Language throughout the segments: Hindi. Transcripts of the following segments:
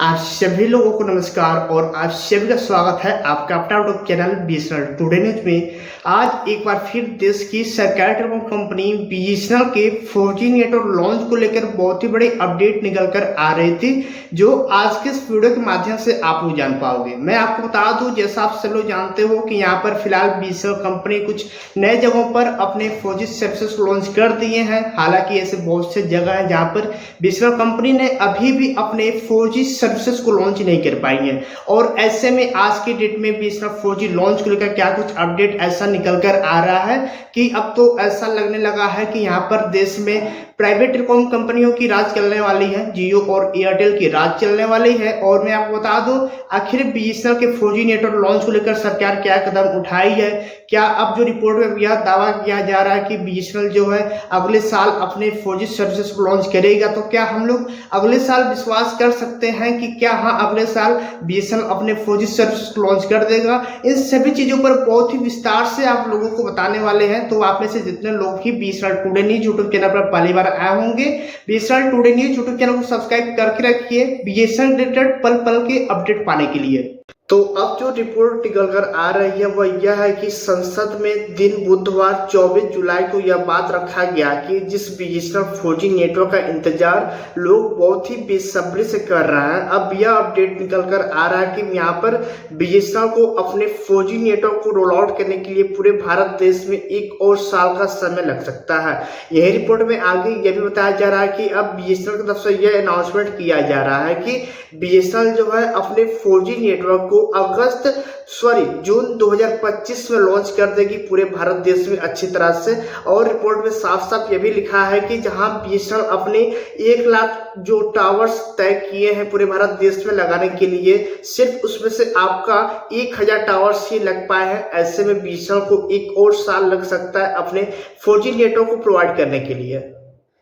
आप सभी लोगों को नमस्कार और आप सभी का स्वागत है आपका अपना YouTube channel BSNL today news में। आज एक बार फिर देश की सरकारी टेलीकॉम कंपनी बीएसएनएल के 4G नेटवर्क लॉन्च को लेकर बहुत ही बड़ी अपडेट निकल कर आ रही थी, जो आज के इस वीडियो के माध्यम से आप लोग जान पाओगे। मैं आपको बता दूं, जैसा आप सब लोग जानते हो कि यहाँ पर फिलहाल बीएसएनएल कंपनी कुछ नए जगहों पर अपने 4G सर्विसेज लॉन्च कर दिए हैं। हालांकि ऐसे बहुत से जगह है जहाँ पर बीएसएनएल कंपनी ने अभी भी अपने 4G सर्विसेज को लॉन्च नहीं कर पाई है, और ऐसे में आज की डेट में बीएसएनएल 4G लॉन्च को लेकर क्या कुछ अपडेट ऐसा निकल कर आ रहा है कि अब तो ऐसा लगने लगा है कि यहाँ पर देश में प्राइवेट टेलीकॉम कंपनियों की राज चलने वाली है, जियो और एयरटेल की राज चलने वाली है। और मैं आपको बता दूं, आखिर बीएसएनएल के 4G नेटवर्क लॉन्च को लेकर सरकार क्या कदम उठाई है। क्या अब जो रिपोर्ट में यह दावा किया जा रहा है कि बीएसएनएल जो है अगले साल अपने 4G सर्विसेज को लॉन्च करेगा, तो क्या हम लोग अगले साल विश्वास कर सकते हैं कि क्या हाँ अगले साल बीएसएनएल अपने 4G सर्विसेज को लॉन्च कर देगा। इन सभी चीजों पर बहुत ही विस्तार से आप लोगों को बताने वाले हैं। तो आप में से जितने लोग ही BSNL today news YouTube channel पर पहली बार आए होंगे, BSNL today news YouTube channel को सब्सक्राइब करके रखिए बीएसएनएल रिलेटेड पल पल के अपडेट पाने के लिए। तो अब जो रिपोर्ट निकल कर आ रही है वह यह है कि संसद में दिन बुधवार 24 जुलाई को यह बात रखा गया कि जिस बीएसएनएल 4G नेटवर्क का इंतजार लोग बहुत ही बेसब्री से कर रहे हैं, अब यह अपडेट निकल कर आ रहा है कि यहाँ पर बीएसएनएल को अपने 4G नेटवर्क को रोल आउट करने के लिए पूरे भारत देश में 1 और साल का समय लग सकता है। यही रिपोर्ट में आगे यह भी बताया जा रहा है कि अब बीएसएनएल की तरफ से यह अनाउंसमेंट किया जा रहा है कि बीएसएनएल जो है अपने 4G नेटवर्क को जून 2025 में लॉन्च कर देगी पूरे भारत देश में अच्छी तरह से। और रिपोर्ट में साफ साफ यह भी लिखा है कि जहां बीएसएनएल अपने 1 लाख जो टावर्स तय किए हैं पूरे भारत देश में लगाने के लिए, सिर्फ उसमें से आपका 1000 टावर्स ही लग पाए हैं। ऐसे में बीएसएनएल को 1 और साल लग सकता है अपने 4G नेटवर्क को प्रोवाइड करने के लिए।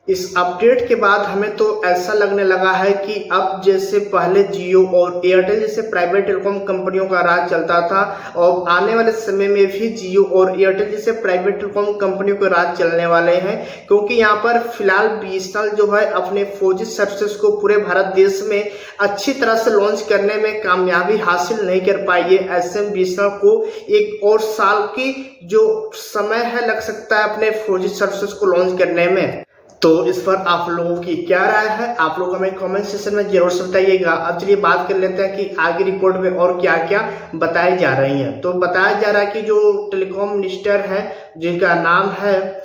इस अपडेट के बाद हमें तो ऐसा लगने लगा है कि अब जैसे पहले जियो और एयरटेल जैसे प्राइवेट टेलीकॉम कंपनियों का राज चलता था, और आने वाले समय में भी जियो और एयरटेल जैसे प्राइवेट टेलीकॉम कंपनियों के राज चलने वाले हैं। क्योंकि यहाँ पर फिलहाल बीएसएनएल जो है अपने 4G सर्विसेज को पूरे भारत देश में अच्छी तरह से लॉन्च करने में कामयाबी हासिल नहीं कर पाई है। ऐसे में बीएसएनएल को 1 और साल की जो समय है लग सकता है अपने 4G सर्विसेज को लॉन्च करने में। तो इस पर आप लोगों की क्या राय है, आप लोग हमें कमेंट सेक्शन में जरूर से बताइएगा। अब चलिए बात कर लेते हैं कि आगे रिपोर्ट में और क्या क्या बताई जा रही है। तो बताया जा रहा है कि जो टेलीकॉम मिनिस्टर है जिनका नाम है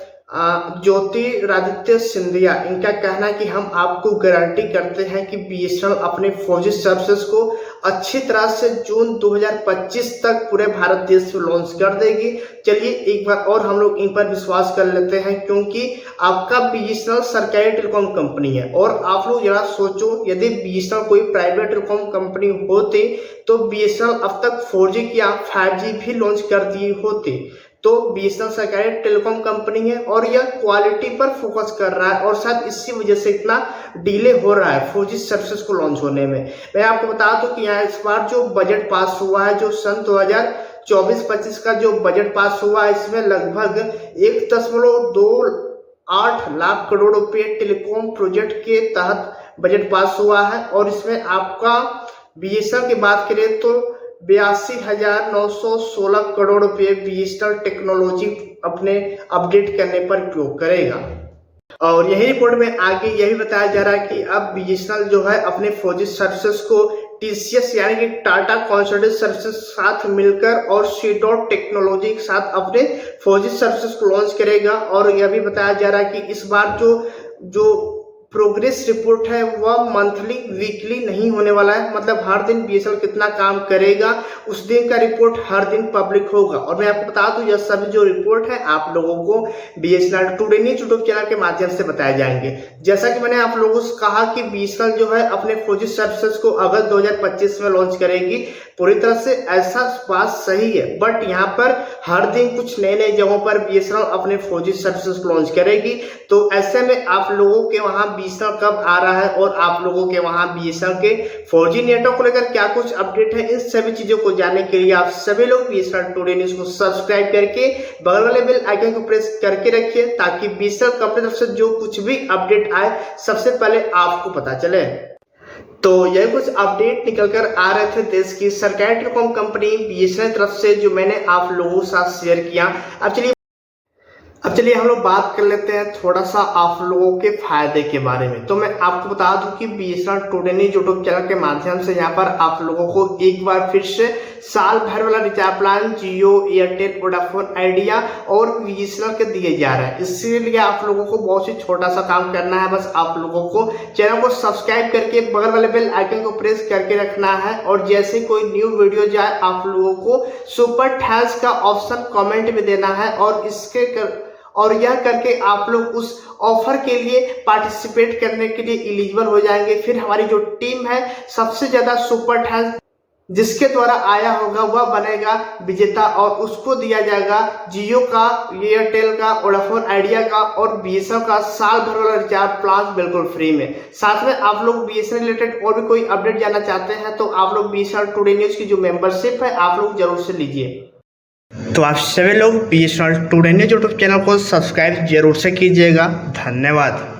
ज्योतिरादित्य सिंधिया, इनका कहना है कि हम आपको गारंटी करते हैं कि बीएसएनएल अपने 4G सर्विसेज को अच्छी तरह से जून 2025 तक पूरे भारत देश में लॉन्च कर देगी। चलिए एक बार और हम लोग इन पर विश्वास कर लेते हैं, क्योंकि आपका बीएसएनएल सरकारी टेलीकॉम कंपनी है। और आप लोग जरा सोचो, यदि बीएसएनएल कोई प्राइवेट टेलीकॉम कंपनी होती तो बीएसएनएल अब तक 4G या 5G भी लॉन्च कर दी होती। तो बीएसएनएल सरकारी टेलीकॉम कंपनी है और यह क्वालिटी पर फोकस कर रहा है, और शायद इसी वजह से इतना डिले हो रहा है 4G सर्विसेज को लॉन्च होने में। मैं आपको बता दूं कि यहाँ इस बार जो बजट पास हुआ है, जो सन 2024-25 का जो बजट पास हुआ है, इसमें लगभग 1.28 लाख करोड़ रुपए टेलीकॉम प्रोजेक्ट के तहत बजट पास हुआ है। और इसमें आपका बीएसएनएल की बात करें तो 82,916 करोड़ रुपए बीएसएनएल टेक्नोलॉजी अपने अपडेट करने पर उपयोग करेगा। और यही रिपोर्ट में आगे यही बताया जा रहा है कि अब बीएसएनएल जो है अपने 4G सर्विसेज को टीसीएस यानी कि टाटा कंसल्टेंसी सर्विसेज साथ मिलकर और सी.डॉट टेक्नोलॉजी के साथ अपने 4G सर्विसेज को लॉन्च करेगा। और यह भी बताया जा रहा है कि इस बार जो प्रोग्रेस रिपोर्ट है वह मंथली वीकली नहीं होने वाला है, मतलब हर दिन बीएसएनएल कितना काम करेगा उस दिन का रिपोर्ट हर दिन पब्लिक होगा। और मैं आपको बता दूं, यह सभी जो रिपोर्ट है आप लोगों को BSNL today news YouTube channel के माध्यम से बताए जाएंगे। जैसा कि मैंने आप लोगों से कहा कि बीएसएनएल जो है अपने 4G सर्विसेज को अगस्त 2025 में लॉन्च करेगी, पूरी तरह से ऐसा बात सही है। बट यहाँ पर हर दिन कुछ नए नए जगहों पर बीएसएनएल अपने 4G सर्विसेज लॉन्च करेगी। तो ऐसे में आप लोगों के वहां बीएसएनएल कब आ रहा है और आप लोगों के वहां बीएसएनएल के 4G नेटवर्क को लेकर क्या कुछ अपडेट है, इन सभी चीजों को जानने के लिए आप सभी लोग बीएसएनएल टुडे न्यूज को सब्सक्राइब करके बगल वाले बेल आइकन को प्रेस करके रखिए, ताकि बीएसएनएल कंपनी तरफ से जो कुछ भी अपडेट आए सबसे पहले आपको पता चले। तो यह कुछ अपडेट निकल कर आ रहे थे देश की सरकारी टेलीकॉम कंपनी बीएसएनएल तरफ से, जो मैंने आप लोगों के साथ शेयर किया। अब चलिए हम लोग बात कर लेते हैं थोड़ा सा आप लोगों के फायदे के बारे में। तो मैं आपको बता दूं कि BSNL today news YouTube channel के माध्यम से यहाँ पर आप लोगों को एक बार फिर से साल भर वाला रिचार्ज प्लान जियो, एयरटेल, वोडाफोन आइडिया और बीएसएनएल के दिए जा रहा है। इसलिए आप लोगों को बहुत ही छोटा सा काम करना है, बस आप लोगों को चैनल को सब्सक्राइब करके बगल वाले बेल आइकन को प्रेस करके रखना है, और जैसे कोई न्यू वीडियो जाए आप लोगों को सुपर थैंक्स का ऑप्शन कमेंट में देना है, और यह करके आप लोग उस ऑफर के लिए पार्टिसिपेट करने के लिए एलिजिबल हो जाएंगे। फिर हमारी जो टीम है सबसे ज्यादा सुपर थैंक्स जिसके द्वारा आया होगा वह बनेगा विजेता, और उसको दिया जाएगा जियो का, एयरटेल का, वोडाफोन आइडिया का और बीएसएनएल का साल भर वाला रिचार्ज प्लान बिल्कुल फ्री में। साथ में आप लोग बीएसएनएल रिलेटेड और भी कोई अपडेट जानना चाहते हैं तो आप लोग बीएसएनएल टुडे न्यूज की जो मेंबरशिप है आप लोग जरूर से लीजिए। तो आप सभी लोग BSNL today news YouTube channel को सब्सक्राइब जरूर से कीजिएगा। धन्यवाद।